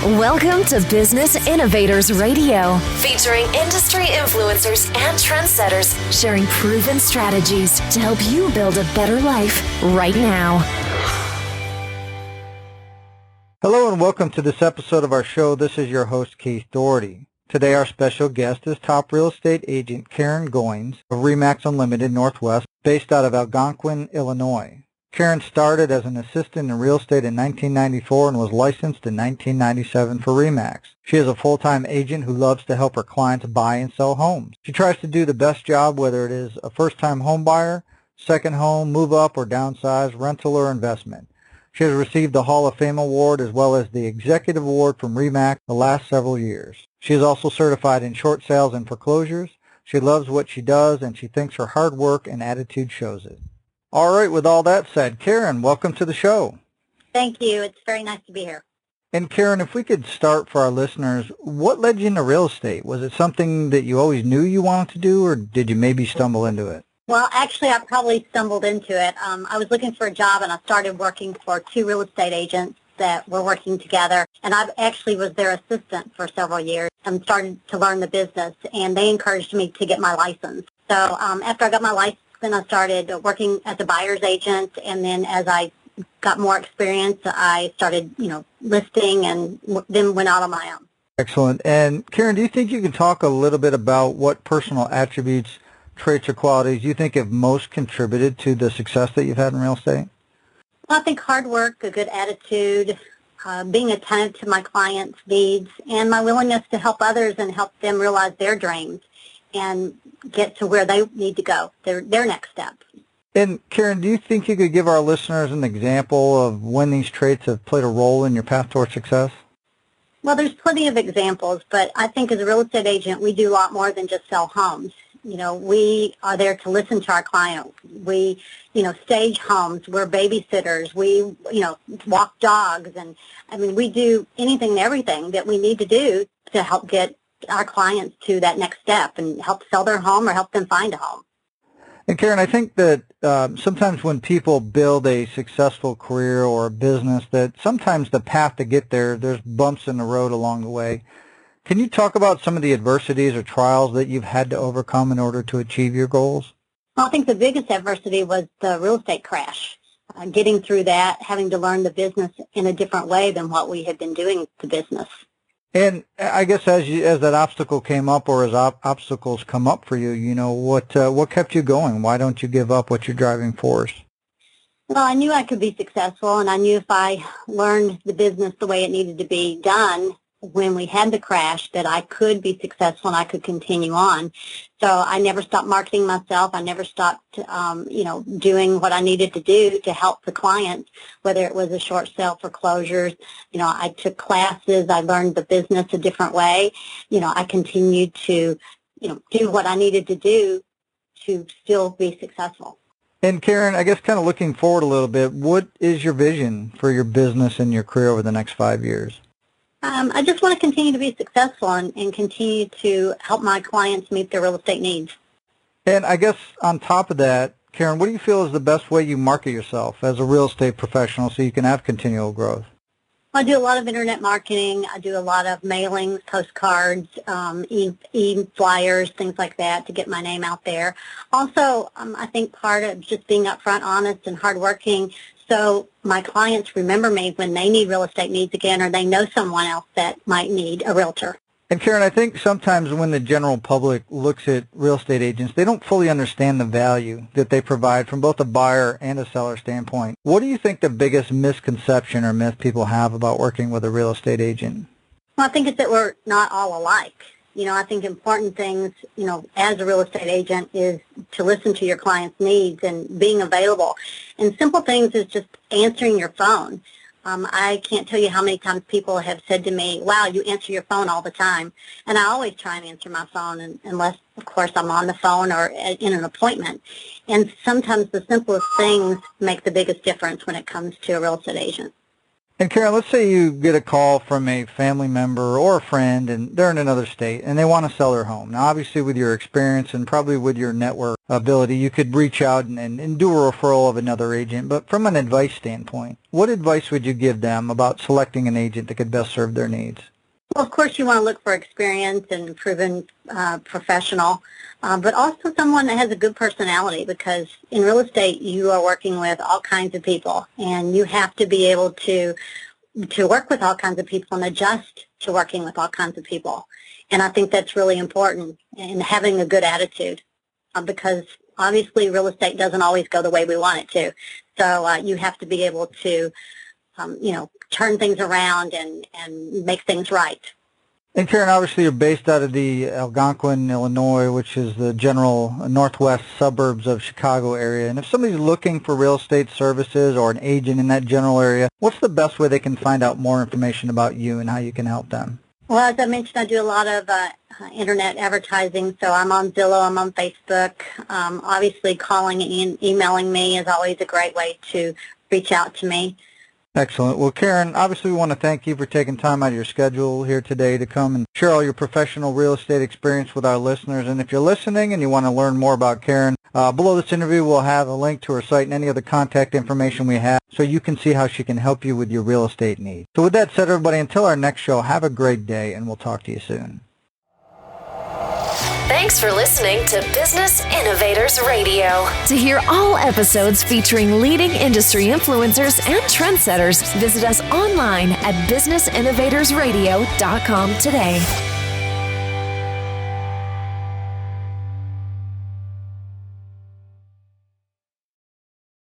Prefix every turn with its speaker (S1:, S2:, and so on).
S1: Welcome to Business Innovators Radio, featuring industry influencers and trendsetters sharing proven strategies to help you build a better life right now.
S2: Hello and welcome to this episode of our show. This is your host, Keith Doherty. Today our special guest is top real estate agent Karen Goins of RE/MAX Unlimited Northwest, based out of Algonquin, Illinois. Karen started as an assistant in real estate in 1994 and was licensed in 1997 for RE/MAX. She is a full-time agent who loves to help her clients buy and sell homes. She tries to do the best job, whether it is a first-time home buyer, second home, move up or downsize, rental or investment. She has received the Hall of Fame Award as well as the Executive Award from RE/MAX the last several years. She is also certified in short sales and foreclosures. She loves what she does and she thinks her hard work and attitude shows it. All right, with all that said, Karen, welcome to the show.
S3: Thank you. It's very nice to be here.
S2: And Karen, if we could start for our listeners, what led you into real estate? Was it something that you always knew you wanted to do, or did you maybe stumble into it?
S3: Well, actually, I probably stumbled into it. I was looking for a job, and I started working for two real estate agents that were working together, and I actually was their assistant for several years and started to learn the business, and they encouraged me to get my license. So after I got my license, then I started working as a buyer's agent, and then as I got more experience, I started, listing and then went out on my own.
S2: Excellent. And Karen, do you think you can talk a little bit about what personal attributes, traits, or qualities you think have most contributed to the success that you've had in real estate?
S3: Well, I think hard work, a good attitude, being attentive to my clients' needs, and my willingness to help others and help them realize their dreams and get to where they need to go, their next step.
S2: And Karen, do you think you could give our listeners an example of when these traits have played a role in your path toward success?
S3: Well, there's plenty of examples, but I think as a real estate agent, we do a lot more than just sell homes. We are there to listen to our client. We, stage homes. We're babysitters. We, walk dogs. And, we do anything and everything that we need to do to help get our clients to that next step and help sell their home or help them find a home.
S2: And Karen, I think that sometimes when people build a successful career or a business, that sometimes the path to get there, there's bumps in the road along the way. Can you talk about some of the adversities or trials that you've had to overcome in order to achieve your goals?
S3: Well, I think the biggest adversity was the real estate crash. Getting through that, having to learn the business in a different way than what we had been doing the business.
S2: And I guess as that obstacle came up, or as obstacles come up for you, what kept you going? Why don't you give up? What's your driving force?
S3: Well, I knew I could be successful, and I knew if I learned the business the way it needed to be done when we had the crash, that I could be successful and I could continue on. So I never stopped marketing myself. I never stopped, doing what I needed to do to help the clients, whether it was a short sale, foreclosures. I took classes. I learned the business a different way. I continued to, do what I needed to do to still be successful.
S2: And Karen, I guess kind of looking forward a little bit, what is your vision for your business and your career over the next 5 years?
S3: I just want to continue to be successful and continue to help my clients meet their real estate needs.
S2: And I guess on top of that, Karen, what do you feel is the best way you market yourself as a real estate professional so you can have continual growth?
S3: I do a lot of internet marketing. I do a lot of mailings, postcards, e-flyers, things like that to get my name out there. Also, I think part of just being upfront, honest, and hardworking, so my clients remember me when they need real estate needs again, or they know someone else that might need a realtor.
S2: And Karen, I think sometimes when the general public looks at real estate agents, they don't fully understand the value that they provide from both a buyer and a seller standpoint. What do you think the biggest misconception or myth people have about working with a real estate agent?
S3: Well, I think it's that we're not all alike. I think important things, as a real estate agent is to listen to your client's needs and being available. And simple things is just answering your phone. I can't tell you how many times people have said to me, wow, you answer your phone all the time. And I always try and answer my phone unless, of course, I'm on the phone or in an appointment. And sometimes the simplest things make the biggest difference when it comes to a real estate agent.
S2: And Karen, let's say you get a call from a family member or a friend, and they're in another state, and they want to sell their home. Now, obviously, with your experience and probably with your network ability, you could reach out and do a referral of another agent. But from an advice standpoint, what advice would you give them about selecting an agent that could best serve their needs?
S3: Well, of course, you want to look for experience and proven professional, but also someone that has a good personality, because in real estate, you are working with all kinds of people, and you have to be able to work with all kinds of people and adjust to working with all kinds of people. And I think that's really important, and having a good attitude, because obviously real estate doesn't always go the way we want it to. So you have to be able to turn things around and make things right.
S2: And Karen, obviously you're based out of the Algonquin, Illinois, which is the general northwest suburbs of Chicago area. And if somebody's looking for real estate services or an agent in that general area, what's the best way they can find out more information about you and how you can help them?
S3: Well, as I mentioned, I do a lot of internet advertising, so I'm on Zillow, I'm on Facebook. Obviously, calling and emailing me is always a great way to reach out to me.
S2: Excellent. Well, Karen, obviously we want to thank you for taking time out of your schedule here today to come and share all your professional real estate experience with our listeners. And if you're listening and you want to learn more about Karen, below this interview we'll have a link to her site and any other contact information we have so you can see how she can help you with your real estate needs. So with that said, everybody, until our next show, have a great day, and we'll talk to you soon.
S1: Thanks for listening to Business Innovators Radio. To hear all episodes featuring leading industry influencers and trendsetters, visit us online at businessinnovatorsradio.com today.